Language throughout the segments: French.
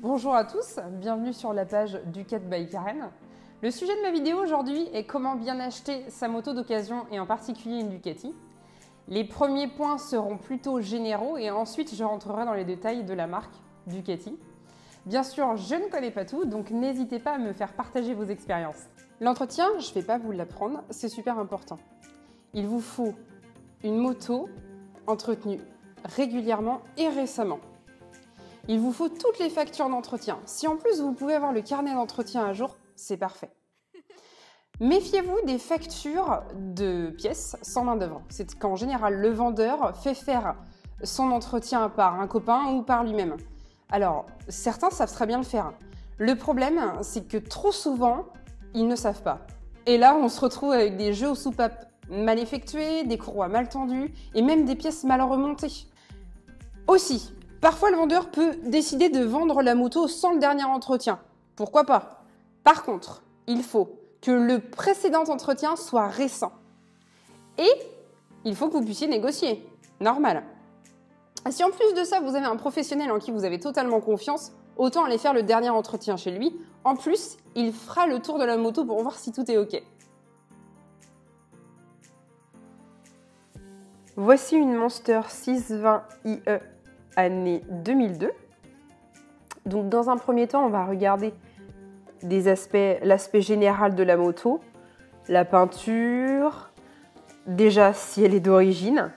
Bonjour à tous, bienvenue sur la page Ducat by Karen. Le sujet de ma vidéo aujourd'hui est comment bien acheter sa moto d'occasion et en particulier une Ducati. Les premiers points seront plutôt généraux et ensuite je rentrerai dans les détails de la marque Ducati. Bien sûr, je ne connais pas tout, donc n'hésitez pas à me faire partager vos expériences. L'entretien, je ne vais pas vous l'apprendre, c'est super important. Il vous faut une moto entretenue régulièrement et récemment. Il vous faut toutes les factures d'entretien. Si en plus vous pouvez avoir le carnet d'entretien à jour, c'est parfait. Méfiez-vous des factures de pièces sans main d'œuvre. C'est qu'en général, le vendeur fait faire son entretien par un copain ou par lui-même. Alors, certains savent très bien le faire. Le problème, c'est que trop souvent, ils ne savent pas. Et là, on se retrouve avec des jeux aux soupapes mal effectués, des courroies mal tendues et même des pièces mal remontées. Aussi, parfois, le vendeur peut décider de vendre la moto sans le dernier entretien. Pourquoi pas? Par contre, il faut que le précédent entretien soit récent. Et il faut que vous puissiez négocier. Normal. Si en plus de ça, vous avez un professionnel en qui vous avez totalement confiance, autant aller faire le dernier entretien chez lui. En plus, il fera le tour de la moto pour voir si tout est OK. Voici une Monster 620 IE année 2002. Donc dans un premier temps, on va regarder l'aspect général de la moto, la peinture, déjà si elle est d'origine.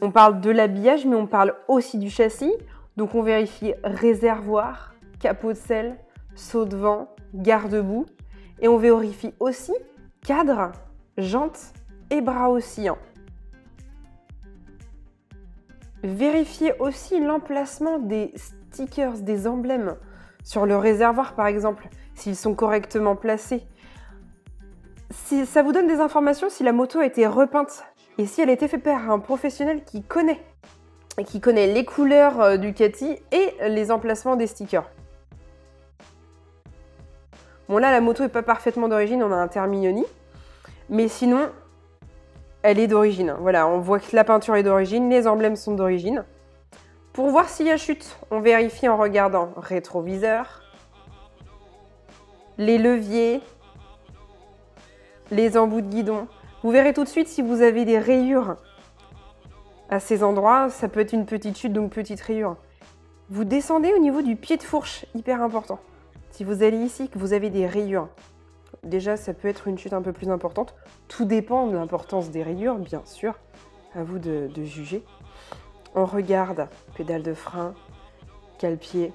On parle de l'habillage, mais on parle aussi du châssis. Donc on vérifie réservoir, capot de selle, seau de vent, garde-boue. Et on vérifie aussi cadre, jantes et bras oscillants. Vérifiez aussi l'emplacement des stickers, des emblèmes sur le réservoir par exemple, s'ils sont correctement placés. Si ça vous donne des informations si la moto a été repeinte et si elle a été faite par un professionnel qui connaît les couleurs Ducati et les emplacements des stickers. Bon là, la moto n'est pas parfaitement d'origine, on a un Terminioni, mais sinon, elle est d'origine. Voilà, on voit que la peinture est d'origine, les emblèmes sont d'origine. Pour voir s'il y a chute, on vérifie en regardant rétroviseur, les leviers, les embouts de guidon. Vous verrez tout de suite si vous avez des rayures à ces endroits. Ça peut être une petite chute, donc petite rayure. Vous descendez au niveau du pied de fourche, hyper important. Si vous allez ici, que vous avez des rayures, déjà ça peut être une chute un peu plus importante. Tout dépend de l'importance des rayures, bien sûr. À vous de juger. On regarde pédale de frein, cale-pied.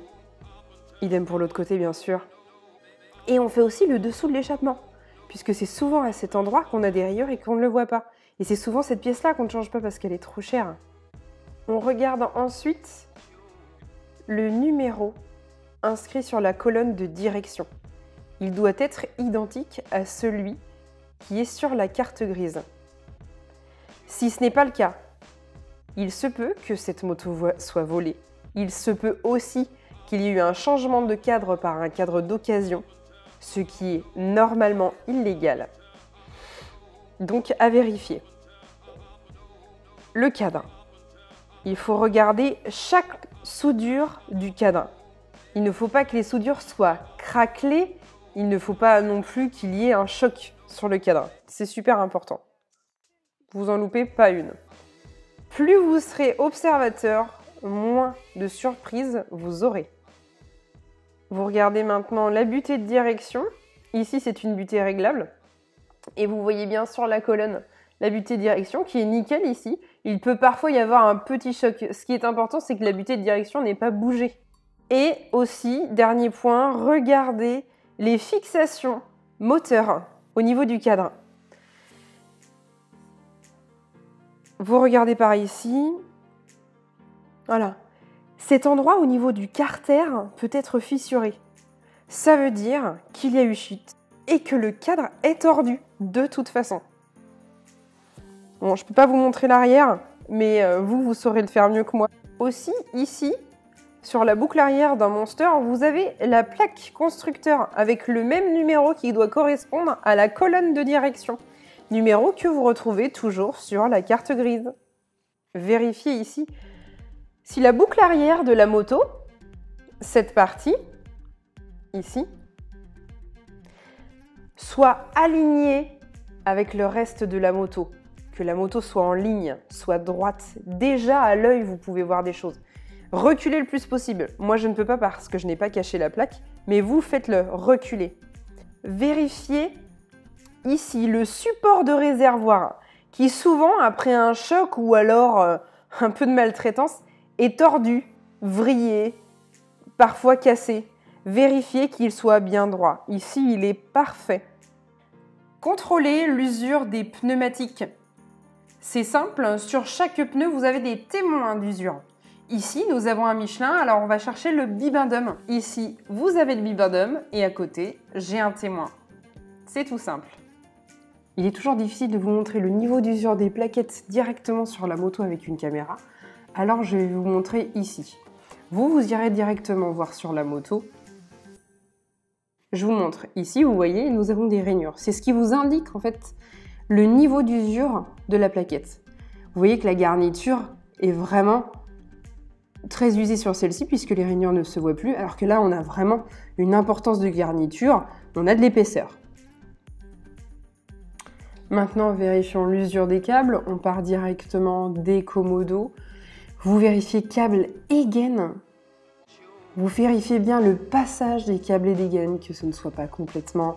Idem pour l'autre côté, bien sûr. Et on fait aussi le dessous de l'échappement, puisque c'est souvent à cet endroit qu'on a des rayures et qu'on ne le voit pas. Et c'est souvent cette pièce-là qu'on ne change pas parce qu'elle est trop chère. On regarde ensuite le numéro inscrit sur la colonne de direction. Il doit être identique à celui qui est sur la carte grise. Si ce n'est pas le cas, il se peut que cette moto soit volée. Il se peut aussi qu'il y ait eu un changement de cadre par un cadre d'occasion, ce qui est normalement illégal. Donc à vérifier. Le cadre. Il faut regarder chaque soudure du cadre. Il ne faut pas que les soudures soient craquelées. Il ne faut pas non plus qu'il y ait un choc sur le cadre. C'est super important. Vous en loupez pas une. Plus vous serez observateur, moins de surprises vous aurez. Vous regardez maintenant la butée de direction. Ici, c'est une butée réglable. Et vous voyez bien sur la colonne la butée de direction qui est nickel ici. Il peut parfois y avoir un petit choc. Ce qui est important, c'est que la butée de direction n'ait pas bougé. Et aussi, dernier point, regardez les fixations moteur au niveau du cadre. Vous regardez par ici. Voilà. Cet endroit au niveau du carter peut être fissuré. Ça veut dire qu'il y a eu chute et que le cadre est tordu de toute façon. Bon, je ne peux pas vous montrer l'arrière, mais vous saurez le faire mieux que moi. Aussi, ici, sur la boucle arrière d'un Monster, vous avez la plaque constructeur avec le même numéro qui doit correspondre à la colonne de direction. Numéro que vous retrouvez toujours sur la carte grise. Vérifiez ici si la boucle arrière de la moto, cette partie, ici, soit aligné avec le reste de la moto. Que la moto soit en ligne, soit droite. Déjà à l'œil, vous pouvez voir des choses. Reculez le plus possible. Moi, je ne peux pas parce que je n'ai pas caché la plaque, mais vous faites-le, reculez. Vérifiez ici le support de réservoir qui souvent, après un choc ou alors un peu de maltraitance, est tordu, vrillé, parfois cassé. Vérifiez qu'il soit bien droit. Ici, il est parfait. Contrôlez l'usure des pneumatiques. C'est simple, sur chaque pneu, vous avez des témoins d'usure. Ici, nous avons un Michelin, alors on va chercher le bibendum. Ici, vous avez le bibendum et à côté, j'ai un témoin. C'est tout simple. Il est toujours difficile de vous montrer le niveau d'usure des plaquettes directement sur la moto avec une caméra, alors je vais vous montrer ici. Vous irez directement voir sur la moto. Je vous montre. Ici, vous voyez, nous avons des rainures. C'est ce qui vous indique en fait le niveau d'usure de la plaquette. Vous voyez que la garniture est vraiment très usée sur celle-ci puisque les rainures ne se voient plus, alors que là, on a vraiment une importance de garniture, on a de l'épaisseur. Maintenant, vérifions l'usure des câbles. On part directement des commodos. Vous vérifiez câbles et gaines. Vous vérifiez bien le passage des câbles et des gaines, que ce ne soit pas complètement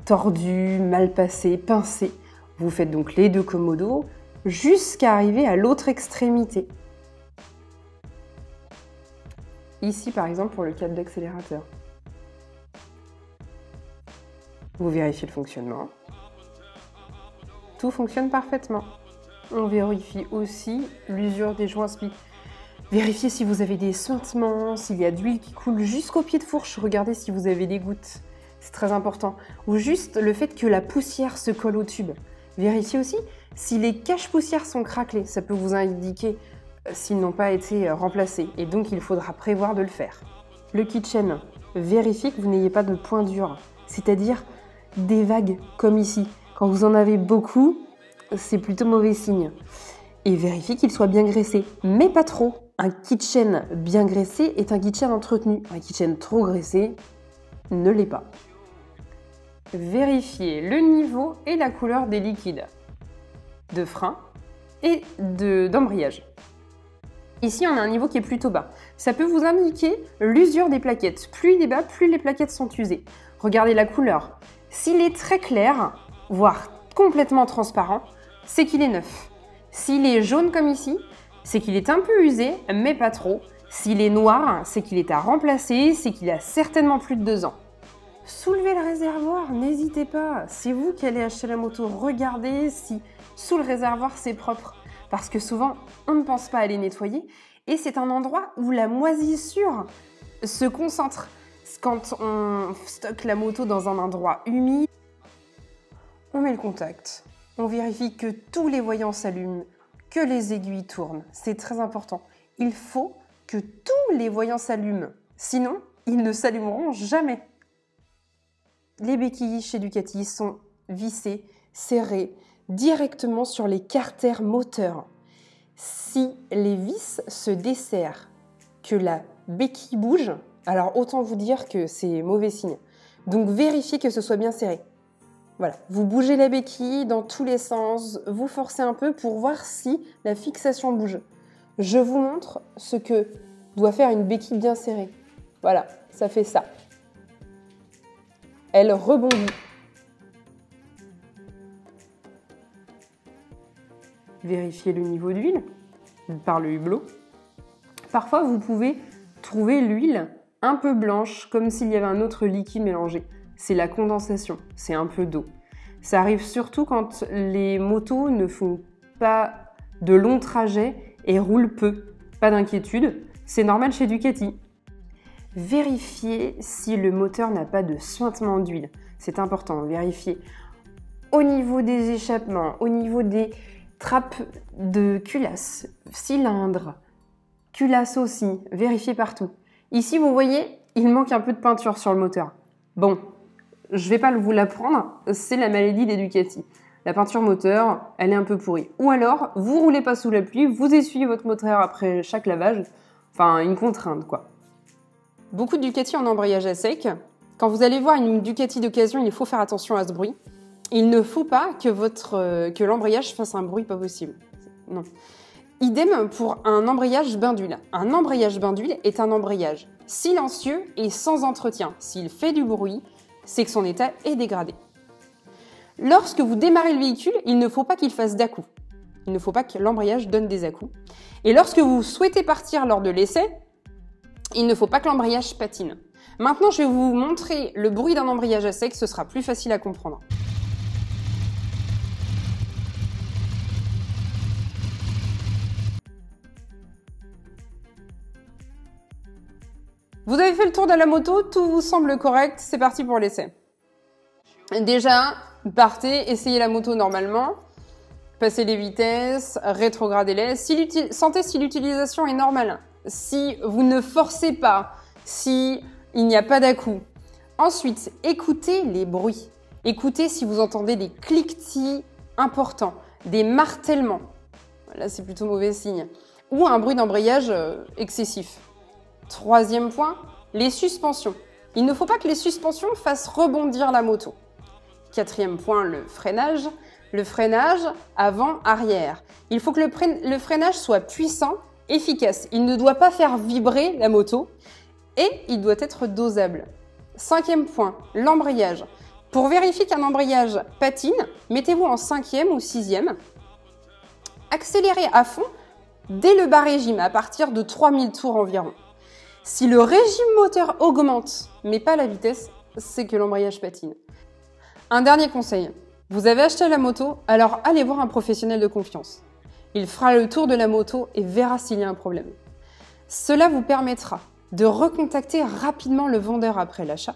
tordu, mal passé, pincé. Vous faites donc les deux commodos jusqu'à arriver à l'autre extrémité. Ici, par exemple, pour le câble d'accélérateur. Vous vérifiez le fonctionnement. Tout fonctionne parfaitement. On vérifie aussi l'usure des joints spi. Vérifiez si vous avez des suintements, s'il y a de l'huile qui coule jusqu'au pied de fourche. Regardez si vous avez des gouttes. C'est très important. Ou juste le fait que la poussière se colle au tube. Vérifiez aussi si les caches-poussières sont craquelées. Ça peut vous indiquer s'ils n'ont pas été remplacés. Et donc, il faudra prévoir de le faire. Le kitchen. Vérifiez que vous n'ayez pas de points durs. C'est-à-dire des vagues comme ici. Quand vous en avez beaucoup, c'est plutôt mauvais signe. Et vérifiez qu'il soit bien graissé, mais pas trop. Un kitchen bien graissé est un kitchen entretenu. Un kitchen trop graissé ne l'est pas. Vérifiez le niveau et la couleur des liquides de frein et d'embrayage. Ici, on a un niveau qui est plutôt bas. Ça peut vous indiquer l'usure des plaquettes. Plus il est bas, plus les plaquettes sont usées. Regardez la couleur. S'il est très clair, voire complètement transparent, c'est qu'il est neuf. S'il est jaune comme ici, c'est qu'il est un peu usé, mais pas trop. S'il est noir, c'est qu'il est à remplacer, c'est qu'il a certainement plus de 2 ans. Soulevez le réservoir, n'hésitez pas. C'est vous qui allez acheter la moto. Regardez si sous le réservoir c'est propre. Parce que souvent, on ne pense pas à les nettoyer. Et c'est un endroit où la moisissure se concentre. Quand on stocke la moto dans un endroit humide, on met le contact. On vérifie que tous les voyants s'allument, que les aiguilles tournent. C'est très important. Il faut que tous les voyants s'allument. Sinon, ils ne s'allumeront jamais. Les béquilles chez Ducati sont vissées, serrées, directement sur les carters moteurs. Si les vis se desserrent, que la béquille bouge, alors autant vous dire que c'est mauvais signe. Donc vérifiez que ce soit bien serré. Voilà, vous bougez la béquille dans tous les sens, vous forcez un peu pour voir si la fixation bouge. Je vous montre ce que doit faire une béquille bien serrée. Voilà, ça fait ça. Elle rebondit. Vérifiez le niveau d'huile par le hublot. Parfois, vous pouvez trouver l'huile un peu blanche, comme s'il y avait un autre liquide mélangé. C'est la condensation, c'est un peu d'eau. Ça arrive surtout quand les motos ne font pas de longs trajets et roulent peu. Pas d'inquiétude, c'est normal chez Ducati. Vérifiez si le moteur n'a pas de suintement d'huile. C'est important, vérifiez au niveau des échappements, au niveau des trappes de culasse, cylindres, culasse aussi, vérifiez partout. Ici, vous voyez, il manque un peu de peinture sur le moteur. Bon, je vais pas vous l'apprendre, c'est la maladie des Ducati. La peinture moteur, elle est un peu pourrie. Ou alors, vous roulez pas sous la pluie, vous essuyez votre moteur après chaque lavage. Enfin, une contrainte, quoi. Beaucoup de Ducati en embrayage à sec. Quand vous allez voir une Ducati d'occasion, il faut faire attention à ce bruit. Il ne faut pas que l'embrayage fasse un bruit pas possible. Non. Idem pour un embrayage bain d'huile. Un embrayage bain d'huile est un embrayage silencieux et sans entretien. S'il fait du bruit, c'est que son état est dégradé. Lorsque vous démarrez le véhicule, il ne faut pas qu'il fasse d'à-coups. Il ne faut pas que l'embrayage donne des à-coups. Et lorsque vous souhaitez partir lors de l'essai, il ne faut pas que l'embrayage patine. Maintenant, je vais vous montrer le bruit d'un embrayage à sec, ce sera plus facile à comprendre. Vous avez fait le tour de la moto, tout vous semble correct, c'est parti pour l'essai. Déjà, partez, essayez la moto normalement, passez les vitesses, rétrogradez-les, sentez si l'utilisation est normale, si vous ne forcez pas, si il n'y a pas d'à-coups. Ensuite, écoutez les bruits. Écoutez si vous entendez des cliquetis importants, des martèlements. Là, c'est plutôt mauvais signe. Ou un bruit d'embrayage excessif. Troisième point, les suspensions. Il ne faut pas que les suspensions fassent rebondir la moto. Quatrième point, le freinage. Le freinage avant-arrière. Il faut que le freinage soit puissant, efficace. Il ne doit pas faire vibrer la moto et il doit être dosable. Cinquième point, l'embrayage. Pour vérifier qu'un embrayage patine, mettez-vous en cinquième ou sixième. Accélérez à fond dès le bas régime, à partir de 3000 tours environ. Si le régime moteur augmente, mais pas la vitesse, c'est que l'embrayage patine. Un dernier conseil, vous avez acheté la moto, alors allez voir un professionnel de confiance. Il fera le tour de la moto et verra s'il y a un problème. Cela vous permettra de recontacter rapidement le vendeur après l'achat,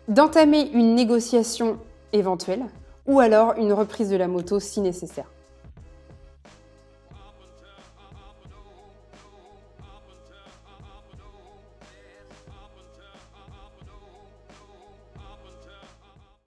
d'entamer une négociation éventuelle ou alors une reprise de la moto si nécessaire.